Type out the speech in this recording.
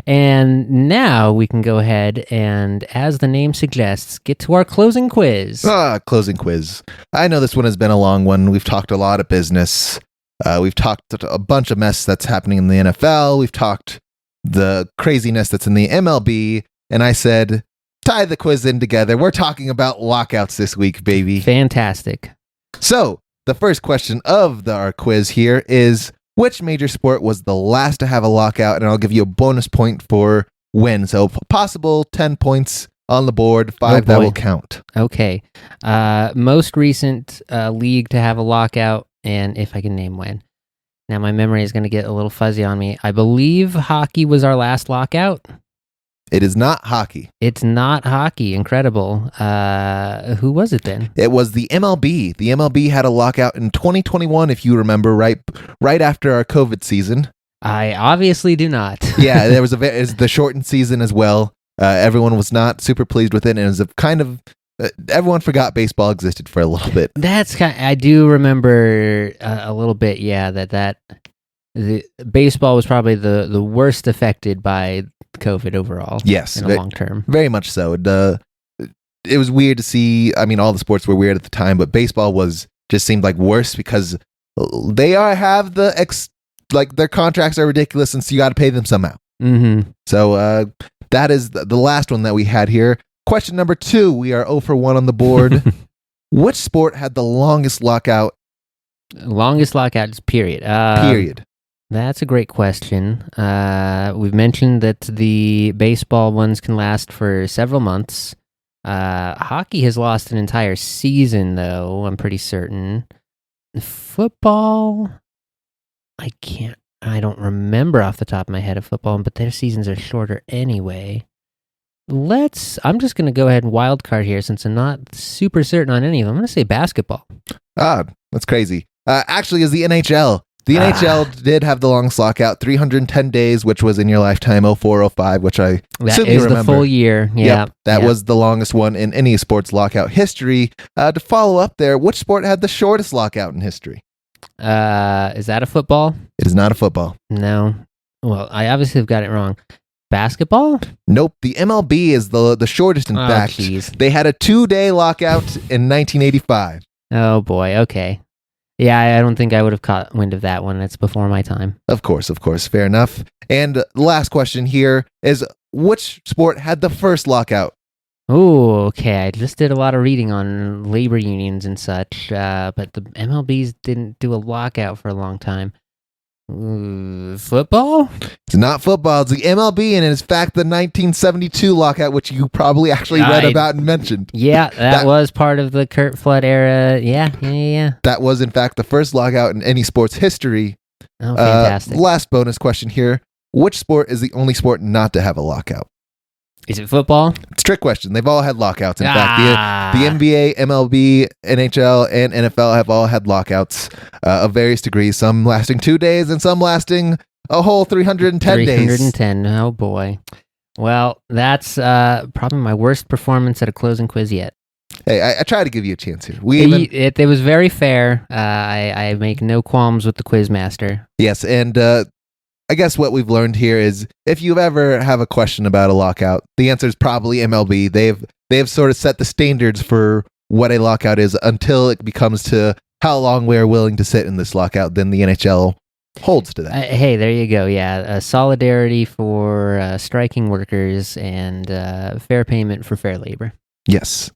And now we can go ahead and, as the name suggests, get to our closing quiz. Closing quiz. I know this one has been a long one. We've talked a lot of business. We've talked a bunch of mess that's happening in the NFL. We've talked the craziness that's in the MLB. And I said, tie the quiz in together. We're talking about lockouts this week, baby. Fantastic. So, the first question of our quiz here is, which major sport was the last to have a lockout? And I'll give you a bonus point for win. So, possible 10 points on the board, 5 that will count. Okay. Most recent league to have a lockout, and if I can name when. Now, my memory is going to get a little fuzzy on me. I believe hockey was our last lockout. It is not hockey. It's not hockey. Incredible. Who was it then? It was the MLB. The MLB had a lockout in 2021, if you remember, right after our COVID season. I obviously do not. Yeah, there was the shortened season as well. Everyone was not super pleased with it, and it was a kind of everyone forgot baseball existed for a little bit. I do remember a little bit. Yeah, that the baseball was probably the worst affected by COVID overall. Yes, in the long term, very much so. It was weird to see. I mean, all the sports were weird at the time, but baseball just seemed like worse because they have their contracts are ridiculous, and so you got to pay them somehow. Mm-hmm. So that is the last one that we had here. Question number 2. We are 0 for 1 on the board. Which sport had the longest lockout? Longest lockout, period. Period. That's a great question. We've mentioned that the baseball ones can last for several months. Hockey has lost an entire season, though, I'm pretty certain. Football, I don't remember off the top of my head of football, but their seasons are shorter anyway. I'm just going to go ahead and wild card here since I'm not super certain on any of them. I'm going to say basketball. That's crazy. Actually, is the NHL. The NHL did have the longest lockout, 310 days, which was in your lifetime, 04-05, which I assume you remember. The full year. Yeah. Yep, that was the longest one in any sports lockout history. To follow up there, which sport had the shortest lockout in history? Is that a football? It is not a football. No. Well, I obviously have got it wrong. Basketball? Nope. The MLB is the shortest, in fact. Geez. They had a 2-day lockout in 1985. Oh, boy. Okay. Yeah, I don't think I would have caught wind of that one. It's before my time. Of course. Fair enough. And the last question here is, which sport had the first lockout? Oh, okay. I just did a lot of reading on labor unions and such, but the MLBs didn't do a lockout for a long time. Football? It's not football. It's the MLB, and it is in fact the 1972 lockout, which you probably actually read about and mentioned. Yeah, that was part of the Kurt Flood era. Yeah. That was in fact the first lockout in any sports history. Oh, fantastic. Last bonus question here. Which sport is the only sport not to have a lockout? Is it football? It's a trick question. They've all had lockouts. In fact, the NBA, MLB, NHL, and NFL have all had lockouts of various degrees, some lasting 2 days and some lasting a whole 310 days. 310. Oh, boy. Well, that's probably my worst performance at a closing quiz yet. Hey, I try to give you a chance here. It was very fair. I make no qualms with the quiz master. Yes, and I guess what we've learned here is if you ever have a question about a lockout, the answer is probably MLB. They've sort of set the standards for what a lockout is until it becomes to how long we're willing to sit in this lockout. Then the NHL holds to that. Hey, there you go. Yeah, solidarity for striking workers and fair payment for fair labor. Yes.